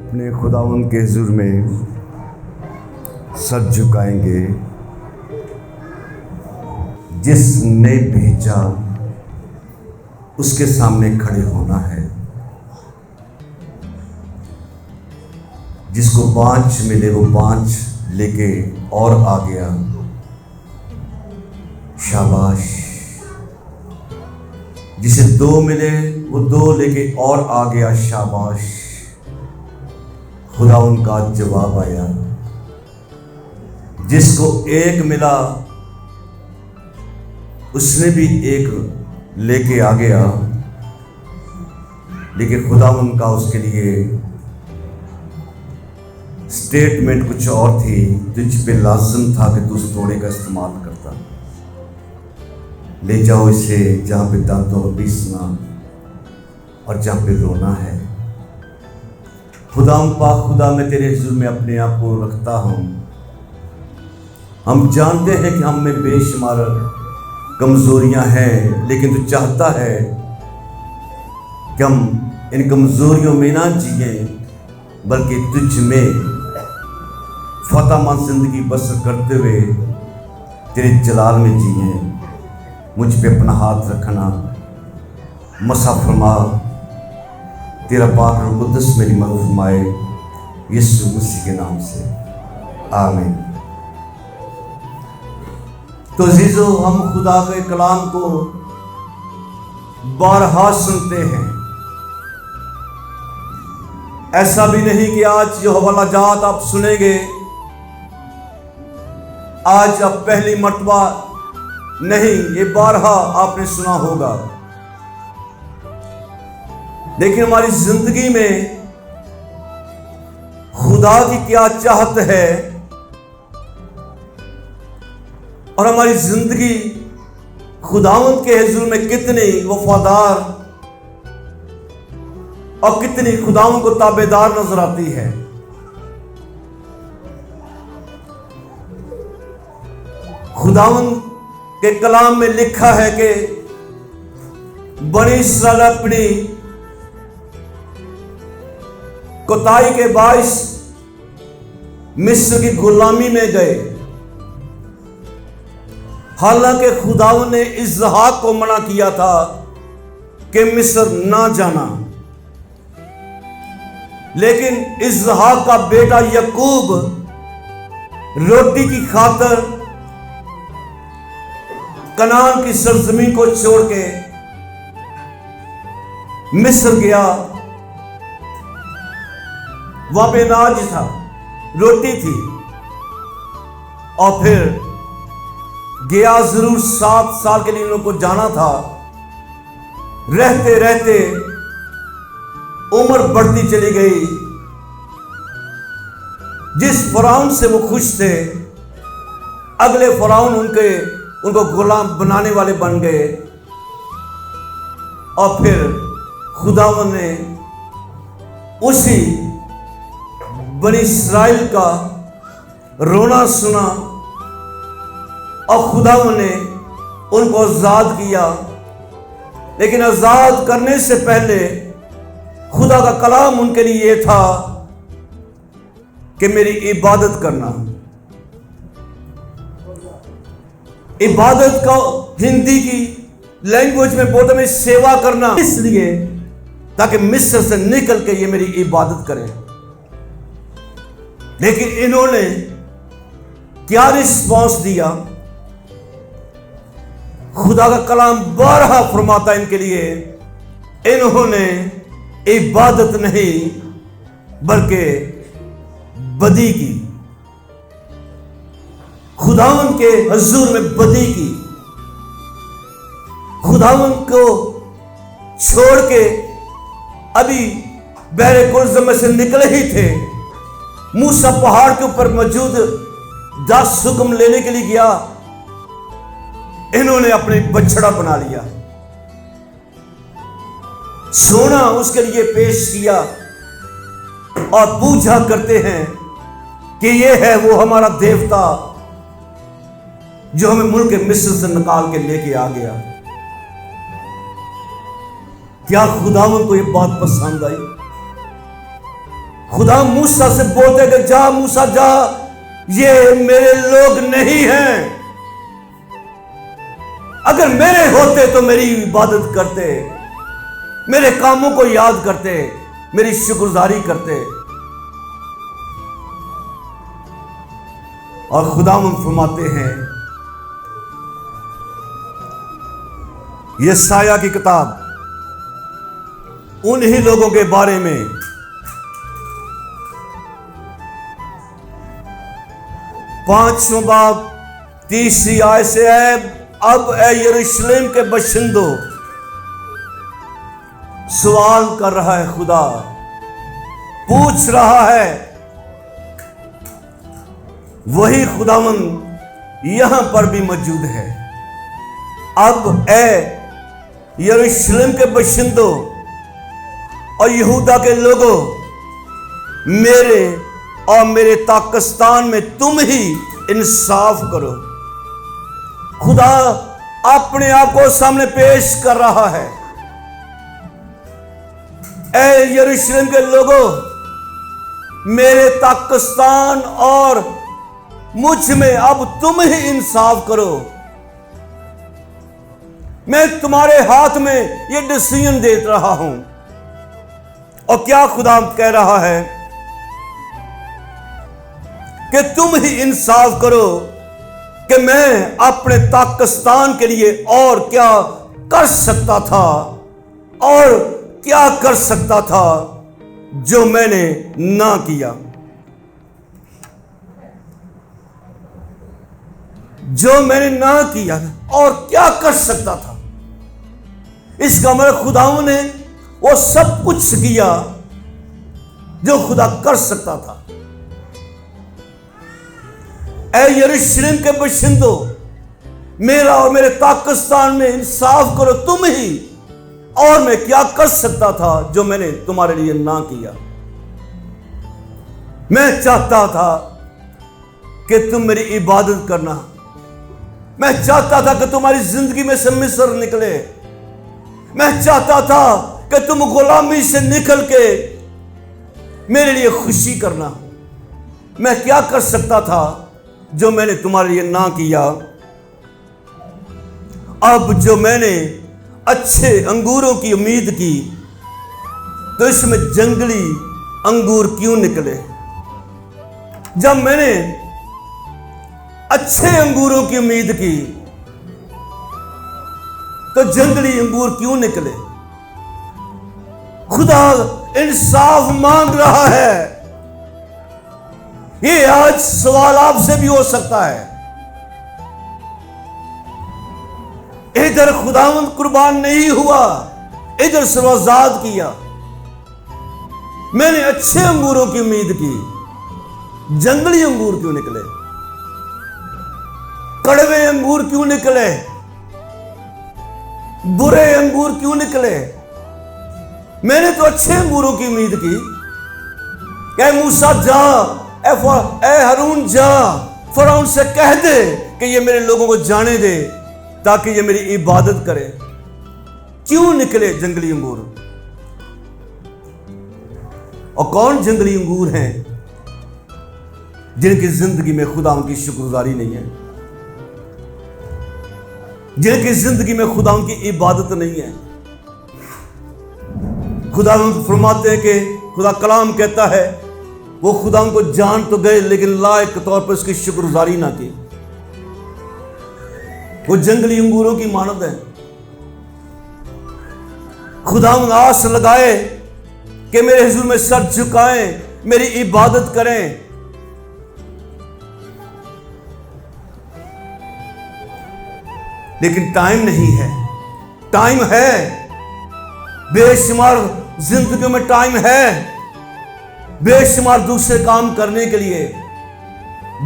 अपने खुदावंद के हुज़ूर में सर झुकाएंगे। जिसने भेजा उसके सामने खड़े होना है। जिसको 5 मिले वो 5 लेके और आ गया, शाबाश। जिसे 2 मिले वो 2 लेके और आ गया, शाबाश। खुदा उनका जवाब आया। जिसको 1 मिला उसने भी 1 लेके आ गया, लेकिन खुदा उनका उसके लिए स्टेटमेंट कुछ और थी। तुझ पे लाज़िम था कि तू उस थोड़े का इस्तेमाल करता। ले जाओ इसे जहाँ पे दांतों को पीसना और जहाँ पे रोना है। खुदा पाक खुदा, मैं तेरे हुज़ूर में अपने आप को रखता हूँ। हम जानते हैं कि हम में बेशुमार कमज़ोरियाँ हैं, लेकिन तू चाहता है कि हम इन कमज़ोरियों में ना जिए, बल्कि तुझ में फतहमंद ज़िंदगी बसर करते हुए तेरे जलाल में जिए। मुझ पे अपना हाथ रखना, मसा फरमा। तेरा पाक रूह कुद्दस मेरी मदद फरमाए, यीशु मसीह के नाम से, आमीन। तो अज़ीज़ों, हम खुदा के कलाम को बारहा सुनते हैं। ऐसा भी नहीं कि आज जो हवाला जात आप सुनेंगे, आज अब पहली मर्तबा नहीं, ये बारहा आपने सुना होगा। लेकिन हमारी जिंदगी में खुदा की क्या चाहत है और हमारी जिंदगी खुदावंद के हुज़ूर में कितनी वफादार और कितनी खुदावंद को ताबेदार नजर आती है। खुदावंद के कलाम में लिखा है कि बनी इस्राएल अपनी कोताही के बाइस मिस्र की गुलामी में गए। हालांकि खुदावंद ने इसहाक को मना किया था कि मिस्र ना जाना, लेकिन इसहाक का बेटा याकूब रोटी की खातर कनान की सरजमीन को छोड़ के मिस्र गया। वहां पे अनाज था, रोटी थी, और फिर गया जरूर। 7 साल के लिए उनको जाना था। रहते रहते उम्र बढ़ती चली गई। जिस फराउन से वो खुश थे, अगले फराउन उनको गुलाम बनाने वाले बन गए। और फिर खुदावंद ने उसी बनी इस्राएल का रोना सुना और खुदावंद ने उनको आजाद किया। लेकिन आजाद करने से पहले खुदा का कलाम उनके लिए यह था कि मेरी इबादत करना। इबादत का हिंदी की लैंग्वेज में बोलते में सेवा करना, इसलिए ताकि मिस्र से निकल के ये मेरी इबादत करें। लेकिन इन्होंने क्या रिस्पॉन्स दिया? खुदा का कलाम बारहा फरमाता इनके लिए, इन्होंने इबादत नहीं बल्कि बदी की। खुदावंद के हुज़ूर में बदी की। खुदावंद को छोड़ के अभी बहरे कुलज़म में से निकले ही थे। मूसा पहाड़ के ऊपर मौजूद 10 हुक्म लेने के लिए गया। इन्होंने अपने बछड़ा बना लिया, सोना उसके लिए पेश किया और पूजा करते हैं कि ये है वो हमारा देवता जो हमें मुल्क मिस्र से निकाल के लेके आ गया। क्या खुदावंद को ये बात पसंद आई? खुदा मूसा से बोलते कि जा मूसा जा, ये मेरे लोग नहीं हैं। अगर मेरे होते तो मेरी इबादत करते, मेरे कामों को याद करते, मेरी शुक्रगुजारी करते। और खुदावंद फरमाते हैं, यशायाह की किताब उन्हीं लोगों के बारे में, 5वां बाब 30 आयत से है, अब ए यरूशलेम के बशिंदों, सवाल कर रहा है खुदा, पूछ रहा है। वही खुदावंद यहां पर भी मौजूद है। अब ए यरूशलेम के बशिंदों और यहूदा के लोगों, मेरे और मेरे पाकिस्तान में तुम ही इंसाफ करो। खुदा अपने आप को सामने पेश कर रहा है। ए यरूशलेम के लोगों, मेरे पाकिस्तान और मुझ में अब तुम ही इंसाफ करो। मैं तुम्हारे हाथ में ये डिसीजन दे रहा हूं। और क्या खुदा कह रहा है कि तुम ही इंसाफ करो कि मैं अपने पाकिस्तान के लिए और क्या कर सकता था, और क्या कर सकता था जो मैंने ना किया, जो मैंने ना किया, और क्या कर सकता था। इसका मतलब खुदाओं ने वो सब कुछ किया जो खुदा कर सकता था। ऐ यरूशलेम के बशिंदों, मेरा और मेरे पाकिस्तान में इंसाफ करो तुम ही, और मैं क्या कर सकता था जो मैंने तुम्हारे लिए ना किया। मैं चाहता था कि तुम मेरी इबादत करना, मैं चाहता था कि तुम्हारी जिंदगी में से मिस्र निकले, मैं चाहता था कि तुम गुलामी से निकल के मेरे लिए खुशी करना। मैं क्या कर सकता था जो मैंने तुम्हारे लिए ना किया। अब जो मैंने अच्छे अंगूरों की उम्मीद की, तो इसमें जंगली अंगूर क्यों निकले। जब मैंने अच्छे अंगूरों की उम्मीद की, तो जंगली अंगूर क्यों निकले। खुदा इंसाफ मांग रहा है। ये आज सवाल आपसे भी हो सकता है। इधर खुदावंद कुर्बान नहीं हुआ, इधर सर्वजाद किया। मैंने अच्छे अंगूरों की उम्मीद की, जंगली अंगूर क्यों निकले, कड़वे अंगूर क्यों निकले, बुरे अंगूर क्यों निकले। मैंने तो अच्छे अंगूरों की उम्मीद की। क्या मूसा जा, ए हारून जा, फरौन से कह दे कि ये मेरे लोगों को जाने दे ताकि ये मेरी इबादत करे। क्यों निकले जंगली अंगूर। और कौन जंगली अंगूर हैं जिनकी जिंदगी में खुदा उनकी शुक्रगुजारी नहीं है, जिनकी जिंदगी में खुदा उनकी इबादत नहीं है। खुदा फरमाते हैं कि खुदा कलाम कहता है वो खुदा उनको जान तो गए लेकिन लायक तौर पर उसकी शुक्रगुजारी ना की। वो जंगली अंगूरों की मानद है। खुदा आस लगाए कि मेरे हुजूर में सर झुकाएं, मेरी इबादत करें। लेकिन टाइम नहीं है। टाइम है, बेशुमार जिंदगी में टाइम है, बेशुमार दूसरे काम करने के लिए।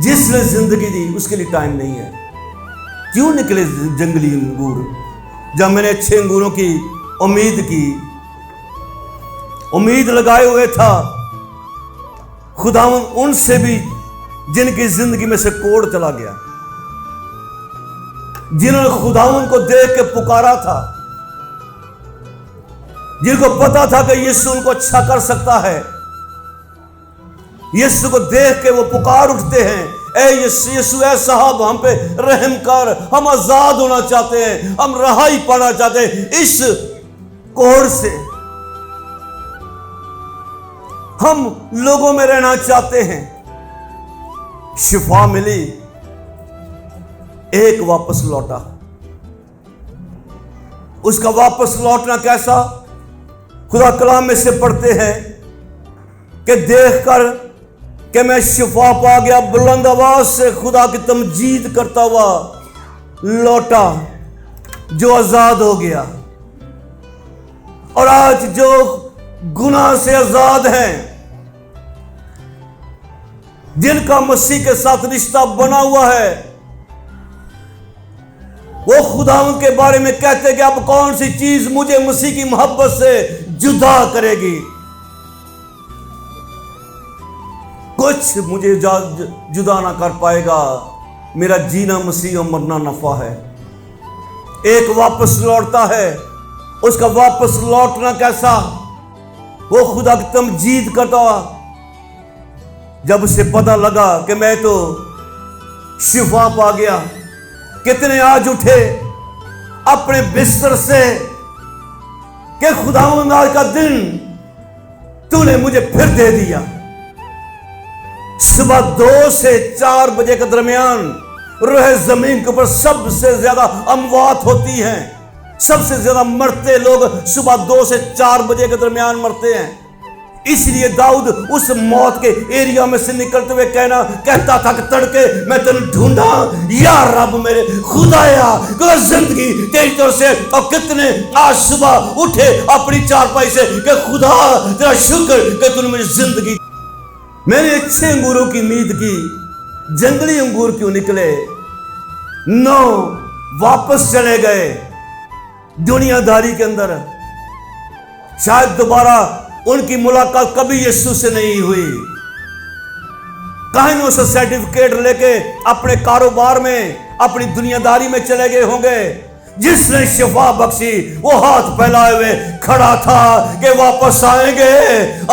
जिसने जिंदगी दी उसके लिए टाइम नहीं है। क्यों निकले जंगली अंगूर। जब मैंने अच्छे अंगूरों की उम्मीद की, उम्मीद लगाए हुए था, खुदावन उनसे भी जिनकी जिंदगी में से कोड़ चला गया, जिन्होंने खुदावन को देख के पुकारा था, जिनको पता था कि यीशु उनको अच्छा कर सकता है, यीशु को देख के वो पुकार उठते हैं, ए यीशु ए साहब हम पे रहम कर, हम आजाद होना चाहते हैं, हम रहाई पाना चाहते हैं इस कोढ़ से, हम लोगों में रहना चाहते हैं। शिफा मिली, एक वापस लौटा। उसका वापस लौटना कैसा? खुदा कलाम में से पढ़ते हैं कि देखकर कि मैं शिफा पा गया, बुलंद आवाज से खुदा की तमजीद करता हुआ लौटा, जो आजाद हो गया। और आज जो गुनाह से आजाद हैं, जिनका मसीह के साथ रिश्ता बना हुआ है, वो खुदा के बारे में कहते कि अब कौन सी चीज मुझे मसीह की मोहब्बत से जुदा करेगी? कुछ मुझे जुदा ना कर पाएगा, मेरा जीना मसीह और मरना नफा है। एक वापस लौटता है, उसका वापस लौटना कैसा? वो खुदा की तमजीद करता, जब उसे पता लगा कि मैं तो शिफा पा गया। कितने आज उठे अपने बिस्तर से कि खुदावंद आज का दिन तूने मुझे फिर दे दिया। सुबह 2 से 4 बजे के दरमियान रोहे जमीन के ऊपर सबसे ज्यादा अमवात होती हैं, सबसे ज्यादा मरते लोग सुबह 2 से 4 बजे के दरमियान मरते हैं। इसलिए दाऊद उस मौत के एरिया में से निकलते हुए कहता था कि तड़के मैं तेरे ढूंढा, या रब मेरे खुदाया जिंदगी तेरी तरफ से। और कितने आज सुबह उठे अपनी चारपाई से कि खुदा तेरा शुक्र कि तूने मुझे जिंदगी। मैंने अच्छे अंगूरों की उम्मीद की, जंगली अंगूर क्यों निकले? 9 वापस चले गए दुनियादारी के अंदर। शायद दोबारा उनकी मुलाकात कभी यीशु से नहीं हुई। कहीं से सर्टिफिकेट लेके अपने कारोबार में, अपनी दुनियादारी में चले गए होंगे। जिसने शिफा बख्शी वो हाथ फैलाए हुए खड़ा था कि वापस आएंगे,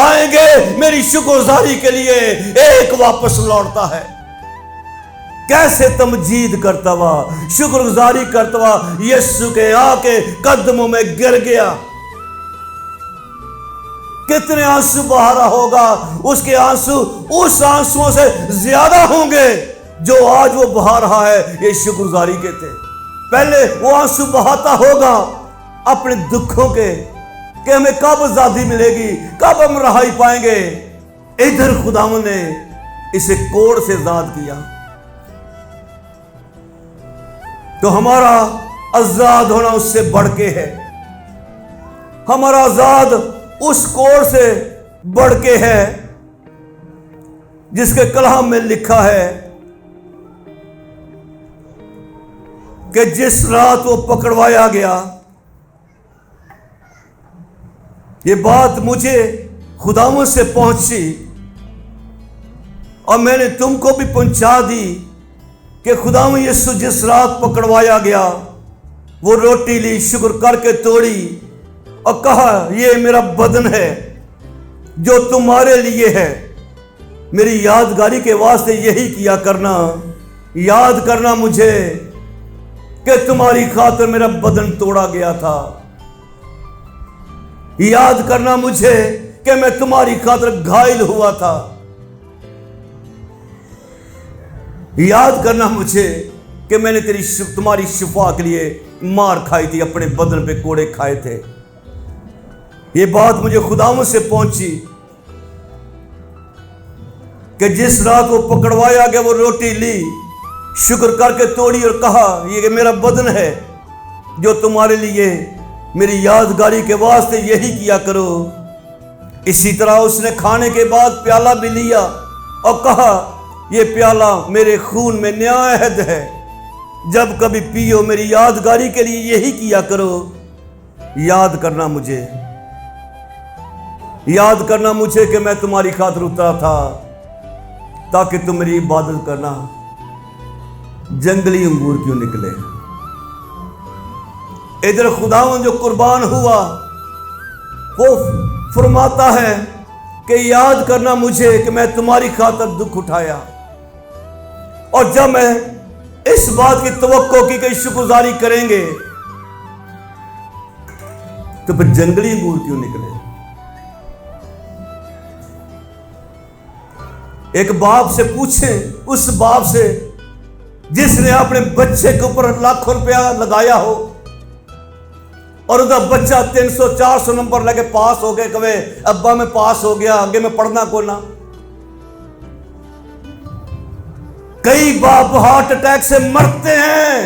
आएंगे मेरी शुक्रगुजारी के लिए। एक वापस लौटता है, कैसे तमजीद करता हुआ, शुक्रगुजारी करता हुआ यीशु के आके कदमों में गिर गया। कितने आंसू बहा रहा होगा, उसके आंसू उस आंसुओं से ज्यादा होंगे जो आज वो बहा रहा है। ये शुक्रगुजारी के थे। पहले वो आंसू बहाता होगा अपने दुखों के कि हमें कब आजादी मिलेगी, कब हम रहाई पाएंगे। इधर खुदावंद ने इसे कोढ़ से आजाद किया। तो हमारा आजाद होना उससे बढ़ के है, हमारा आजाद उस कोढ़ से बढ़ के है जिसके कलाम में लिखा है कि जिस रात वो पकड़वाया गया। ये बात मुझे खुदावंद से पहुंची और मैंने तुमको भी पहुंचा दी कि खुदावंद यीशु जिस रात पकड़वाया गया, वो रोटी ली, शुक्र करके तोड़ी और कहा ये मेरा बदन है जो तुम्हारे लिए है, मेरी यादगारी के वास्ते यही किया करना। याद करना मुझे कि तुम्हारी खातिर मेरा बदन तोड़ा गया था। याद करना मुझे कि मैं तुम्हारी खातिर घायल हुआ था। याद करना मुझे कि मैंने तुम्हारी शिफा के लिए मार खाई थी, अपने बदन पे कोड़े खाए थे। ये बात मुझे खुदावंद से पहुंची कि जिस रात वो पकड़वाया गया, वो रोटी ली, शुक्र करके तोड़ी और कहा ये मेरा बदन है जो तुम्हारे लिए, मेरी यादगारी के वास्ते यही किया करो। इसी तरह उसने खाने के बाद प्याला भी लिया और कहा ये प्याला मेरे खून में नया अहद है, जब कभी पियो मेरी यादगारी के लिए यही किया करो। याद करना मुझे, याद करना मुझे कि मैं तुम्हारी खातिर उतरा था ताकि तुम मेरी इबादत करना। जंगली अंगूर क्यों निकले? इधर खुदावंद जो कुर्बान हुआ वो फरमाता है कि याद करना मुझे कि मैं तुम्हारी खातिर दुख उठाया। और जब मैं इस बात की तवक्को की कि शुक्रगुजारी करेंगे, तो फिर जंगली अंगूर क्यों निकले? एक बाप से पूछें, उस बाप से जिसने अपने बच्चे के ऊपर लाखों रुपया लगाया हो और उसका बच्चा 300-400 नंबर लगे पास हो गए, कहे अब्बा मैं पास हो गया, आगे मैं पढ़ना को ना। कई बाप हार्ट अटैक से मरते हैं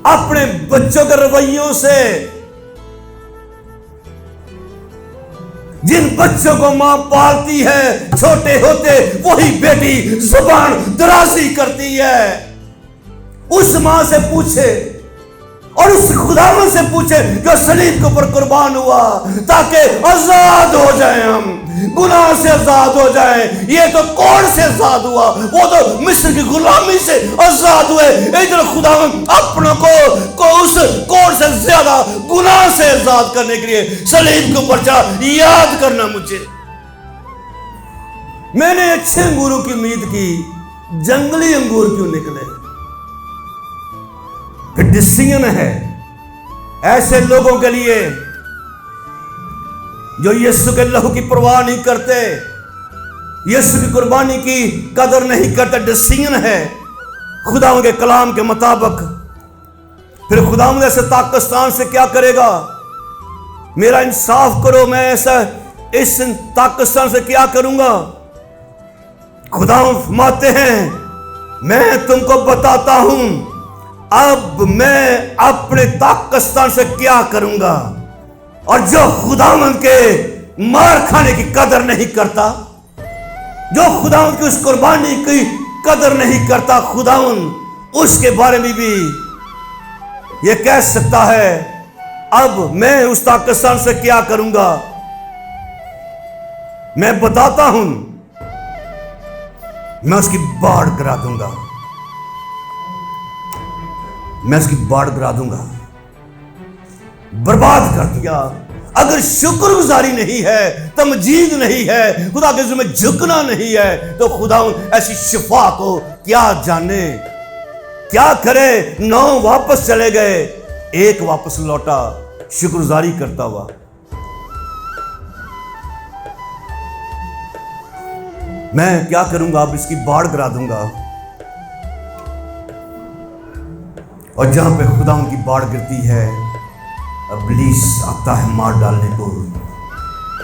अपने बच्चों के रवैयों से। जिन बच्चों को मां पालती है छोटे होते, वही बेटी जुबान दराजी करती है। उस मां से पूछे और उस खुदावन से पूछे जो सलीब के ऊपर कुर्बान हुआ ताकि आजाद हो जाए, हम गुनाह से आजाद हो जाए। ये तो कोड़ से आजाद हुआ, वो तो मिस्र की गुलामी से आजाद हुए। इधर खुदावन अपनों को उस कोड़ से ज्यादा गुनाह से आजाद करने के लिए सलीब के ऊपर चढ़ा। याद करना मुझे, मैंने अच्छे अंगूरों की उम्मीद की, जंगली अंगूर क्यों निकले? फिर डिसीजन है ऐसे लोगों के लिए जो यीशु के लहू की परवाह नहीं करते, यीशु की कुर्बानी की कदर नहीं करते। डिसीजन है खुदावंद के कलाम के मुताबिक। फिर खुदावंद ऐसे ताकस्तान से क्या करेगा? मेरा इंसाफ करो, मैं ऐसा इस ताकस्तान से क्या करूंगा? खुदावंद फरमाते हैं, मैं तुमको बताता हूं अब मैं अपने ताकस्तान से क्या करूंगा। और जो खुदावंद के मार खाने की कदर नहीं करता, जो खुदावंद की उस कुर्बानी की कदर नहीं करता, खुदावंद उसके बारे में भी ये कह सकता है अब मैं उस ताकस्तान से क्या करूंगा। मैं बताता हूं, मैं उसकी बाढ़ गिरा दूंगा, मैं उसकी बाढ़ गिरा दूंगा। बर्बाद कर दिया। अगर शुक्रगुजारी नहीं है, तमजीद नहीं है, खुदा के जुम्मे झुकना नहीं है, तो खुदा ऐसी शिफा को क्या जाने, क्या करे। 9 वापस चले गए, एक वापस लौटा शुक्रगुजारी करता हुआ। मैं क्या करूंगा? अब इसकी बाढ़ गिरा दूंगा। और जहां पे खुदा की बाढ़ गिरती है, इब्लीस आता है मार डालने को,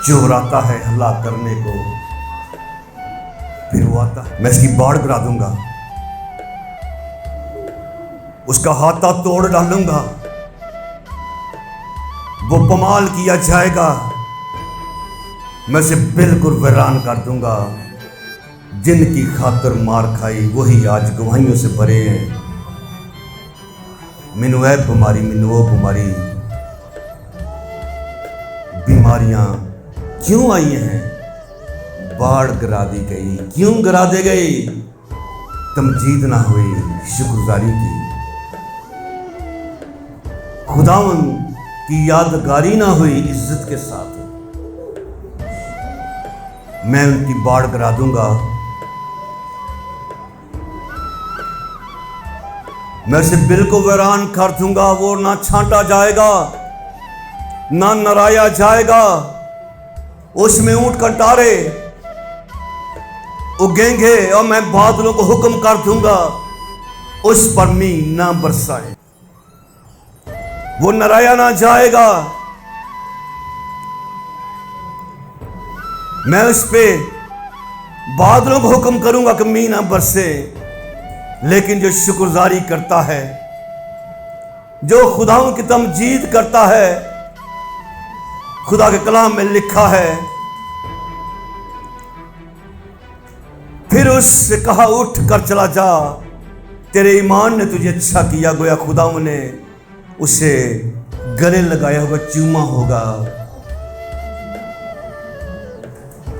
चोर आता है हल्ला करने को। फिर वो आता है, मैं इसकी बाढ़ गिरा दूंगा, उसका हाथा तोड़ डालूंगा, वो पमाल किया जाएगा, मैं उसे बिल्कुल वीरान कर दूंगा। जिनकी खातिर मार खाई वही आज गवाहियों से भरे हैं। मैनू ऐ बीमारी, मैनू वो बीमारी, बीमारियां क्यों आई हैं? बाढ़ गिरा दी गई। क्यों गिरा दी गई? तमजीद ना हुई, शुक्रगुजारी की, खुदावंद की यादगारी ना हुई इज्जत के साथ। मैं उनकी बाढ़ गिरा दूंगा, मैं उसे बिल्कुल वीरान कर दूंगा। वो ना छांटा जाएगा, ना नराया जाएगा। उसमें ऊंट कटारे उगेंगे और मैं बादलों को हुक्म कर दूंगा उस पर मींह ना बरसाए। वो नराया ना जाएगा। मैं उस पे बादलों को हुक्म करूंगा कि मींह ना बरसे। लेकिन जो शुक्रगुजारी करता है, जो खुदाओं की तमजीद करता है, खुदा के कलाम में लिखा है, फिर उससे कहा उठ कर चला जा, तेरे ईमान ने तुझे अच्छा किया। गोया खुदाओं ने उसे गले लगाया होगा, चूमा होगा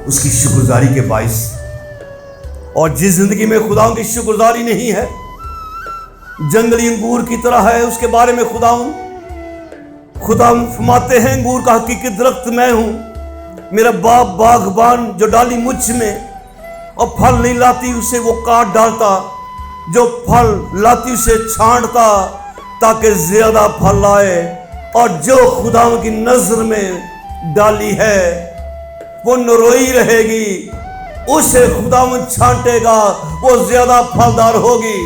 उसकी शुक्रगुजारी के बाइस। और जिस जिंदगी में खुदाओं की शुक्रगुजारी नहीं है, जंगली अंगूर की तरह है। उसके बारे में खुदा फरमाते हैं, अंगूर का हकीकी दरख्त मैं हूं, मेरा बाप बागबान जो डाली मुझ में और फल नहीं लाती उसे वो काट डालता, जो फल लाती उसे छांटता ताकि ज्यादा फल आए। और जो खुदा की नजर में डाली है वो नरोई रहेगी, उसे खुदा छांटेगा, वो ज्यादा फलदार होगी।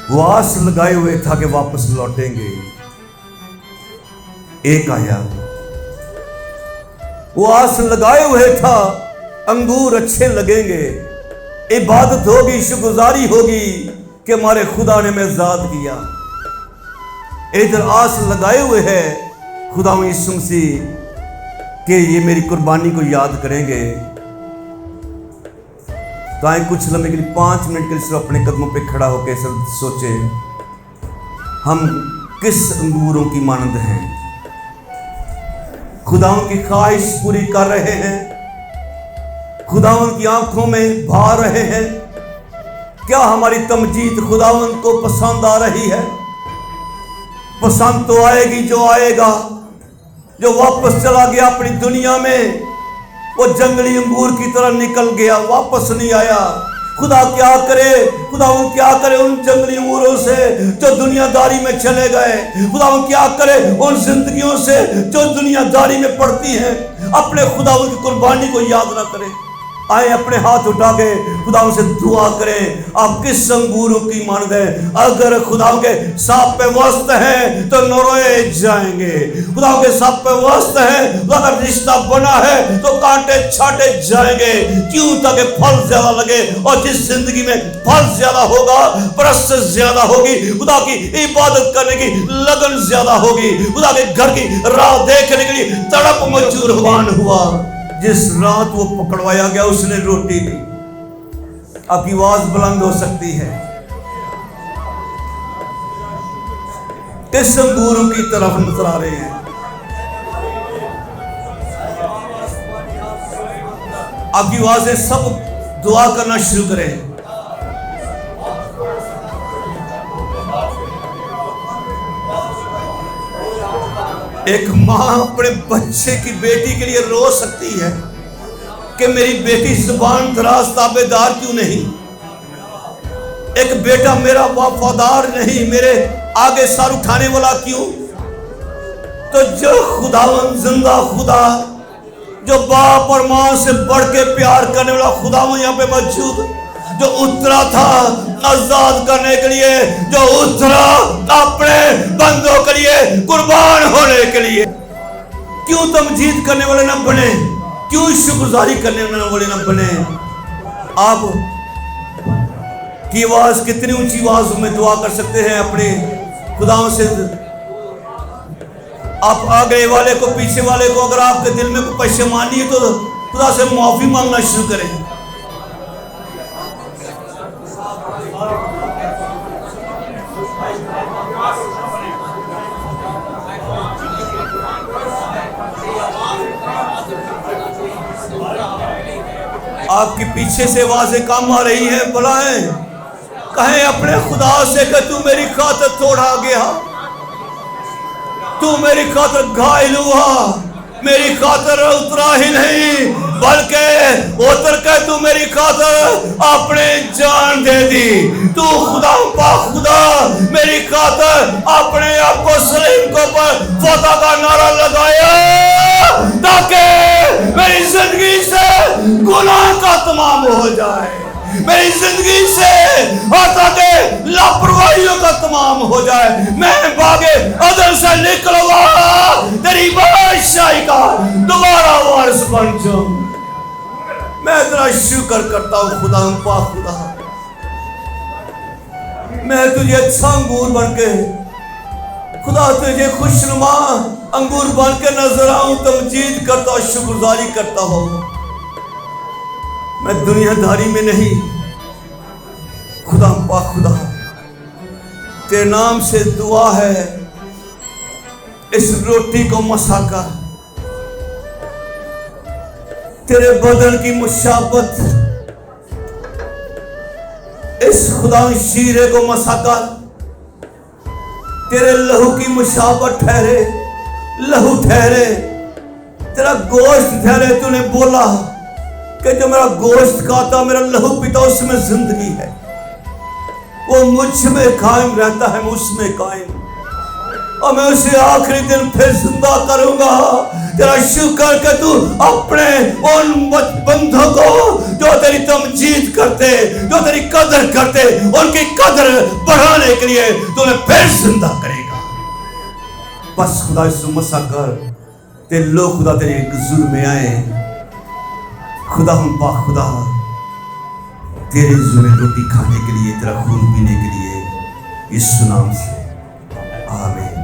वो आस लगाए हुए था कि वापस लौटेंगे, एक आया। वो आस लगाए हुए था अंगूर अच्छे लगेंगे, इबादत होगी, शुक्रगुजारी होगी कि हमारे खुदा ने हमें आजाद किया। इधर आस लगाए हुए है खुदा यीशु मसीह कि ये मेरी कुर्बानी को याद करेंगे। तो आए कुछ लम्हे के लिए 5 मिनट के लिए सिर्फ अपने कदमों पे खड़ा होकर सिर्फ सोचे हम किस अंगूरों की मानंद हैं। खुदाओं की ख्वाहिश पूरी कर रहे हैं, खुदावन की आंखों में भा रहे हैं। क्या हमारी तमजीद खुदावन को पसंद आ रही है? पसंद तो आएगी जो आएगा, जो वापस चला गया अपनी दुनिया में, वो जंगली अंगूर की तरह निकल गया, वापस नहीं आया। खुदा क्या करे, खुदावन क्या करे उन जंगली अंगूरों से जो दुनियादारी में चले गए। खुदावन क्या करे उन जिंदगियों से जो दुनियादारी में पड़ती हैं, अपने खुदावन की कुर्बानी को याद ना करें। आए अपने हाथ उठा के खुदा से दुआ करें, आप किस अंगूरों की मानद है। अगर खुदा के सांप पे वस्त है तो नरोए जाएंगे, खुदा के सांप पे वस्त है, अगर रिश्ता बना है तो कांटे छाटे जाएंगे। क्यों? ताकि फल ज्यादा लगे, और जिस जिंदगी में फल ज्यादा होगा, परस्त ज्यादा होगी, खुदा की इबादत करने की लगन ज्यादा होगी, खुदा के घर की राह देखने के लिए तड़प मजूरवान हुआ। जिस रात वो पकड़वाया गया उसने रोटी दी। आपकी आवाज बुलंद हो सकती है। किस अंगूरों की तरफ नजर आ रहे हैं? आपकी आवाज से सब दुआ करना शुरू करें। एक माँ अपने बच्चे की बेटी के लिए रो सकती है कि मेरी बेटी जुबान दराज ताबेदार क्यों नहीं, एक बेटा मेरा वफादार नहीं, मेरे आगे सर उठाने वाला क्यों। तो जो खुदावन जिंदा खुदा, जो बाप और माँ से बढ़ के प्यार करने वाला खुदावन यहाँ पे मौजूद, जो उतरा था आजाद करने के लिए, जो उतरा अपने बंदों के लिए कुर्बान होने के लिए। क्यों तमजीद करने वाले ना बने, क्यों शुक्रगुजारी करने वाले ना बने। आप की आवाज कितनी ऊंची आवाज में दुआ कर सकते हैं अपने खुदाओं से। आप आगे वाले को, पीछे वाले को, अगर आपके दिल में कोई परेशानी है तो खुदा से माफी मांगना शुरू करें। आपके पीछे से आवाजें कम आ रही हैं, बुलाएं, कहें अपने खुदा से कि तू मेरी खातिर तोड़ा गया, तू मेरी खातिर घायल हुआ, मेरी खातिर उतरा ही नहीं बल्कि उतर के तू मेरी खातिर अपने जान दे दी। तू खुदा पा खुदा मेरी खातिर अपने आप को सलीम को पर फतह का नारा लगाया ताकि मेरी जिंदगी से गुनाह का तमाम हो जाए, मेरी जिंदगी से ताकि लापरवाहियों का तमाम हो जाए। मैं बागे अदल से निकलवा तेरी बादशाही का दोबारा वारिस बन जाऊं। मैं तेरा शुक्र करता हूं खुदा पा खुदा, मैं तुझे अच्छा अंगूर बन के खुदा, तुझे खुशनुमा अंगूर बन के नजर आऊं, तमजीद करता हूं, शुक्रगुजारी करता हूं। मैं दुनियादारी में नहीं, खुदा पा खुदा तेरे नाम से दुआ है, इस रोटी को मसाका तेरे बदन की मुशाबत, इस खुदा शीरे को मसाका तेरे लहू की मुशाबत ठहरे, लहू ठहरे, तेरा गोश्त ठहरे। तूने बोला कि जो मेरा गोश्त खाता, मेरा लहू पीता, उसमें जिंदगी है, वो मुझ में कायम रहता है, मैं उसमें कायम, और मैं उसे आखिरी दिन फिर जिंदा करूंगा। तेरा शुक्र कि तू अपने उन बंधों को जो तेरी तमजीद करते, जो तेरी कदर करते, उनकी कदर बढ़ाने के लिए तुम्हें फिर जिंदा करेगा। बस खुदा यीशु मसीह कर, तेरे लोग खुदा तेरे हुजूर में आए। खुदा हम पाक खुदा तेरे हुजूर में रोटी खाने के लिए, तेरा खून पीने के लिए, यीशु नाम से आमीन।